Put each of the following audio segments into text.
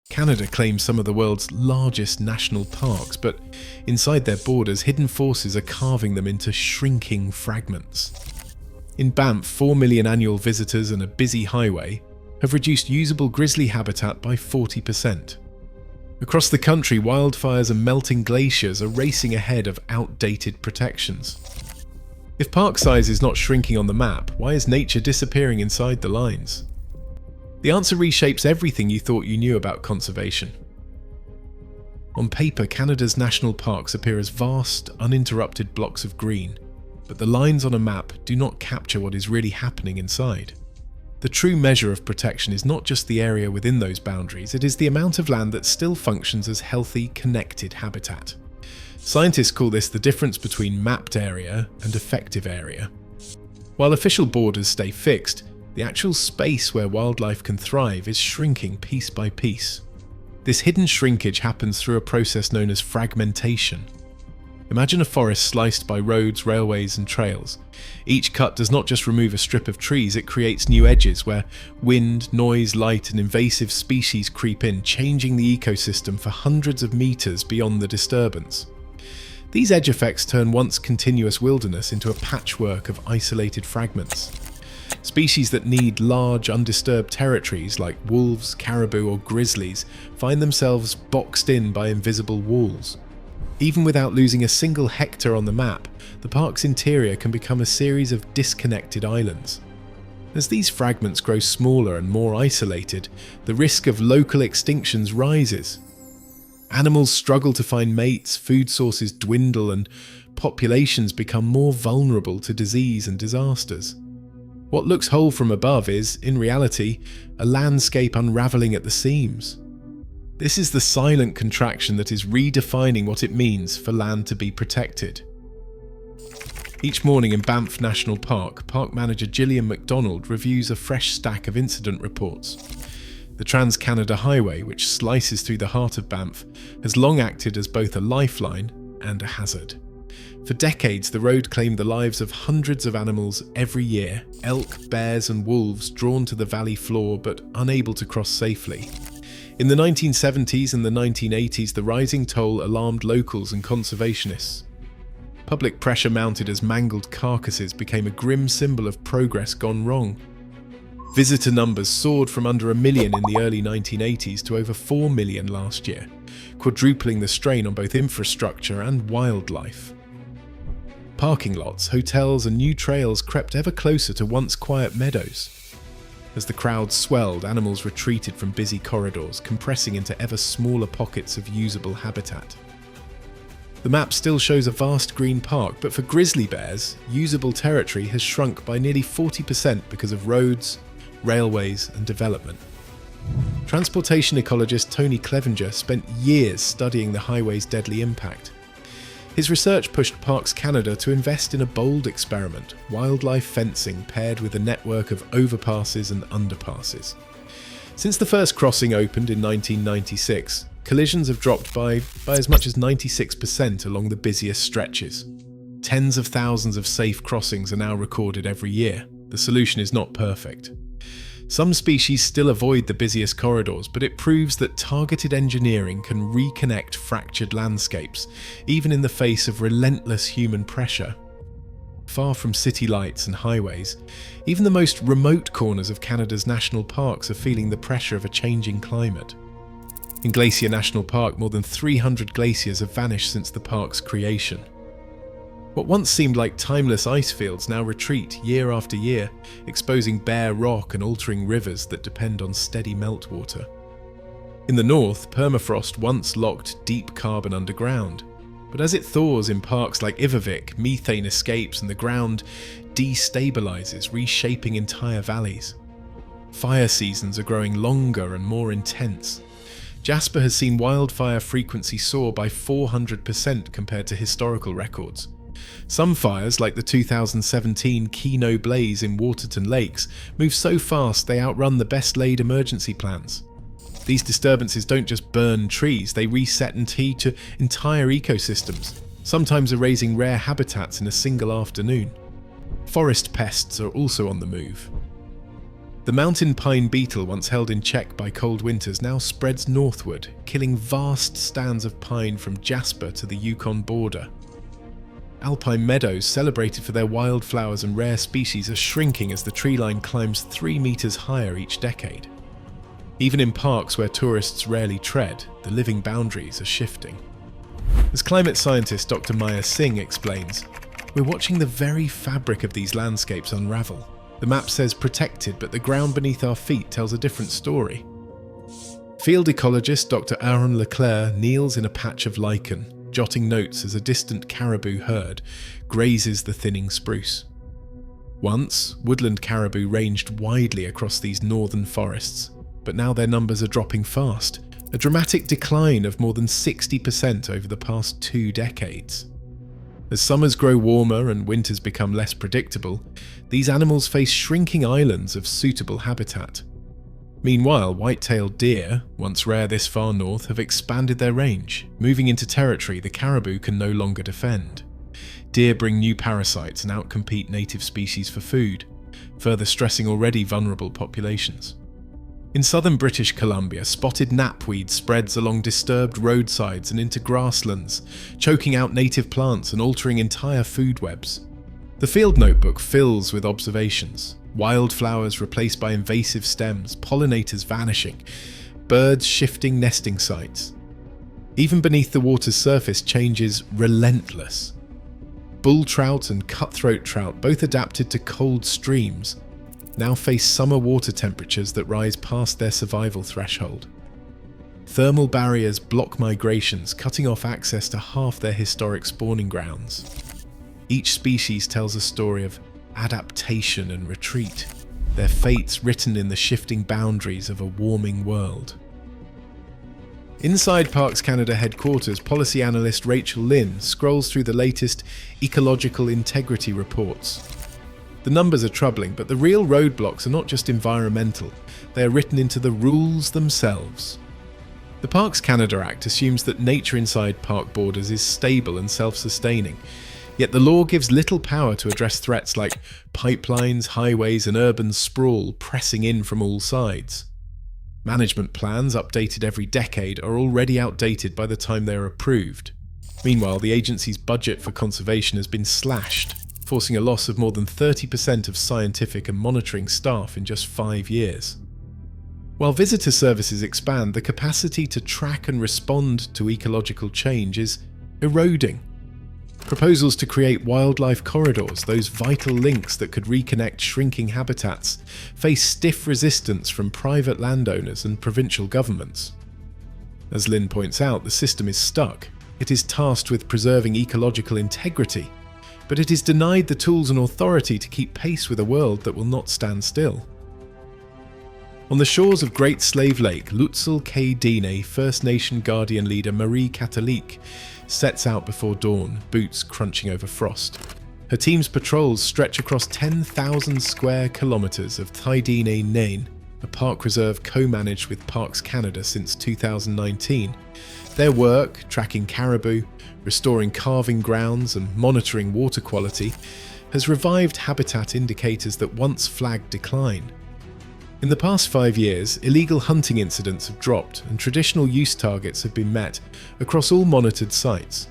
Canada claims some of the world's largest national parks, but inside their borders, hidden forces are carving them into shrinking fragments. In Banff, 4 million annual visitors and a busy highway have reduced usable grizzly habitat by 40%. Across the country, wildfires and melting glaciers are racing ahead of outdated protections. If park size is not shrinking on the map, why is nature disappearing inside the lines? The answer reshapes everything you thought you knew about conservation. On paper, Canada's national parks appear as vast, uninterrupted blocks of green, but the lines on a map do not capture what is really happening inside. The true measure of protection is not just the area within those boundaries, it is the amount of land that still functions as healthy, connected habitat. Scientists call this the difference between mapped area and effective area. While official borders stay fixed, the actual space where wildlife can thrive is shrinking piece by piece. This hidden shrinkage happens through a process known as fragmentation. Imagine a forest sliced by roads, railways, and trails. Each cut does not just remove a strip of trees, it creates new edges where wind, noise, light, and invasive species creep in, changing the ecosystem for hundreds of meters beyond the disturbance. These edge effects turn once continuous wilderness into a patchwork of isolated fragments. Species that need large, undisturbed territories like wolves, caribou, or grizzlies find themselves boxed in by invisible walls. Even without losing a single hectare on the map, the park's interior can become a series of disconnected islands. As these fragments grow smaller and more isolated, the risk of local extinctions rises. Animals struggle to find mates, food sources dwindle, and populations become more vulnerable to disease and disasters. What looks whole from above is, in reality, a landscape unraveling at the seams. This is the silent contraction that is redefining what it means for land to be protected. Each morning in Banff National Park, Park Manager Gillian MacDonald reviews a fresh stack of incident reports. The Trans-Canada Highway, which slices through the heart of Banff, has long acted as both a lifeline and a hazard. For decades, the road claimed the lives of hundreds of animals every year, elk, bears and wolves drawn to the valley floor but unable to cross safely. In the 1970s and the 1980s, the rising toll alarmed locals and conservationists. Public pressure mounted as mangled carcasses became a grim symbol of progress gone wrong. Visitor numbers soared from under 1 million in the early 1980s to over 4 million last year, quadrupling the strain on both infrastructure and wildlife. Parking lots, hotels and new trails crept ever closer to once quiet meadows. As the crowds swelled, animals retreated from busy corridors, compressing into ever smaller pockets of usable habitat. The map still shows a vast green park, but for grizzly bears, usable territory has shrunk by nearly 40% because of roads, railways and development. Transportation ecologist Tony Clevenger spent years studying the highway's deadly impact. His research pushed Parks Canada to invest in a bold experiment, wildlife fencing paired with a network of overpasses and underpasses. Since the first crossing opened in 1996, collisions have dropped by as much as 96% along the busiest stretches. Tens of thousands of safe crossings are now recorded every year. The solution is not perfect. Some species still avoid the busiest corridors, but it proves that targeted engineering can reconnect fractured landscapes, even in the face of relentless human pressure. Far from city lights and highways, even the most remote corners of Canada's national parks are feeling the pressure of a changing climate. In Glacier National Park, more than 300 glaciers have vanished since the park's creation. What once seemed like timeless ice fields now retreat year after year, exposing bare rock and altering rivers that depend on steady meltwater. In the north, permafrost once locked deep carbon underground, but as it thaws in parks like Ivavik, methane escapes and the ground destabilizes, reshaping entire valleys. Fire seasons are growing longer and more intense. Jasper has seen wildfire frequency soar by 400% compared to historical records. Some fires, like the 2017 Keno blaze in Waterton Lakes, move so fast they outrun the best-laid emergency plans. These disturbances don't just burn trees, they reset and to entire ecosystems, sometimes erasing rare habitats in a single afternoon. Forest pests are also on the move. The mountain pine beetle, once held in check by cold winters, now spreads northward, killing vast stands of pine from Jasper to the Yukon border. Alpine meadows, celebrated for their wildflowers and rare species, are shrinking as the tree line climbs 3 meters higher each decade. Even in parks where tourists rarely tread, the living boundaries are shifting. As climate scientist Dr. Maya Singh explains, we're watching the very fabric of these landscapes unravel. The map says protected, but the ground beneath our feet tells a different story. Field ecologist Dr. Aaron Leclerc kneels in a patch of lichen, jotting notes as a distant caribou herd grazes the thinning spruce. Once, woodland caribou ranged widely across these northern forests, but now their numbers are dropping fast, a dramatic decline of more than 60% over the past 2 decades. As summers grow warmer and winters become less predictable, these animals face shrinking islands of suitable habitat. Meanwhile, white-tailed deer, once rare this far north, have expanded their range, moving into territory the caribou can no longer defend. Deer bring new parasites and outcompete native species for food, further stressing already vulnerable populations. In southern British Columbia, spotted knapweed spreads along disturbed roadsides and into grasslands, choking out native plants and altering entire food webs. The field notebook fills with observations. Wildflowers replaced by invasive stems, pollinators vanishing, birds shifting nesting sites. Even beneath the water's surface, change is relentless. Bull trout and cutthroat trout, both adapted to cold streams, now face summer water temperatures that rise past their survival threshold. Thermal barriers block migrations, cutting off access to half their historic spawning grounds. Each species tells a story of adaptation and retreat, their fates written in the shifting boundaries of a warming world. Inside Parks Canada headquarters, policy analyst Rachel Lynn scrolls through the latest ecological integrity reports. The numbers are troubling, but the real roadblocks are not just environmental, they are written into the rules themselves. The Parks Canada Act assumes that nature inside park borders is stable and self-sustaining, yet the law gives little power to address threats like pipelines, highways and urban sprawl pressing in from all sides. Management plans, updated every decade, are already outdated by the time they are approved. Meanwhile, the agency's budget for conservation has been slashed, forcing a loss of more than 30% of scientific and monitoring staff in just 5 years. While visitor services expand, the capacity to track and respond to ecological change is eroding. Proposals to create wildlife corridors, those vital links that could reconnect shrinking habitats, face stiff resistance from private landowners and provincial governments. As Lynn points out, the system is stuck. It is tasked with preserving ecological integrity, but it is denied the tools and authority to keep pace with a world that will not stand still. On the shores of Great Slave Lake, Lutzel K. Dine First Nation Guardian leader Marie Catholique sets out before dawn, boots crunching over frost. Her team's patrols stretch across 10,000 square kilometres of Thaidine Nain, a park reserve co-managed with Parks Canada since 2019. Their work, tracking caribou, restoring calving grounds and monitoring water quality, has revived habitat indicators that once flagged decline. In the past 5 years, illegal hunting incidents have dropped and traditional use targets have been met across all monitored sites.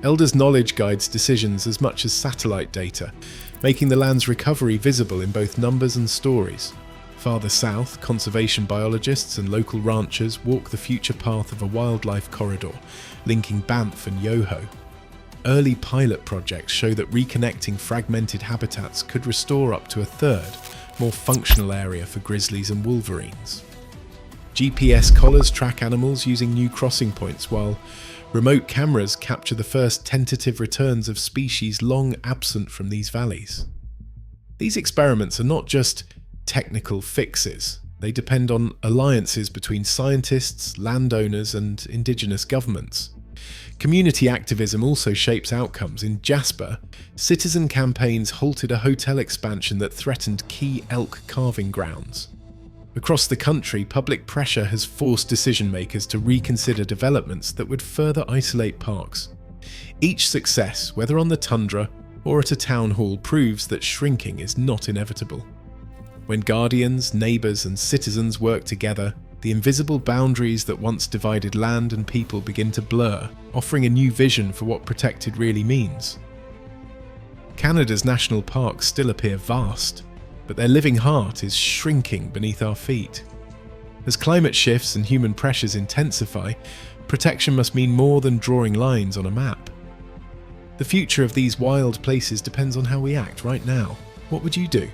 Elders' knowledge guides decisions as much as satellite data, making the land's recovery visible in both numbers and stories. Farther south, conservation biologists and local ranchers walk the future path of a wildlife corridor, linking Banff and Yoho. Early pilot projects show that reconnecting fragmented habitats could restore up to a third, more functional area for grizzlies and wolverines. GPS collars track animals using new crossing points, while remote cameras capture the first tentative returns of species long absent from these valleys. These experiments are not just technical fixes. They depend on alliances between scientists, landowners, and indigenous governments. Community activism also shapes outcomes. In Jasper, citizen campaigns halted a hotel expansion that threatened key elk calving grounds. Across the country, public pressure has forced decision-makers to reconsider developments that would further isolate parks. Each success, whether on the tundra or at a town hall, proves that shrinking is not inevitable. When guardians, neighbours and citizens work together, the invisible boundaries that once divided land and people begin to blur, offering a new vision for what protected really means. Canada's national parks still appear vast, but their living heart is shrinking beneath our feet. As climate shifts and human pressures intensify, protection must mean more than drawing lines on a map. The future of these wild places depends on how we act right now. What would you do?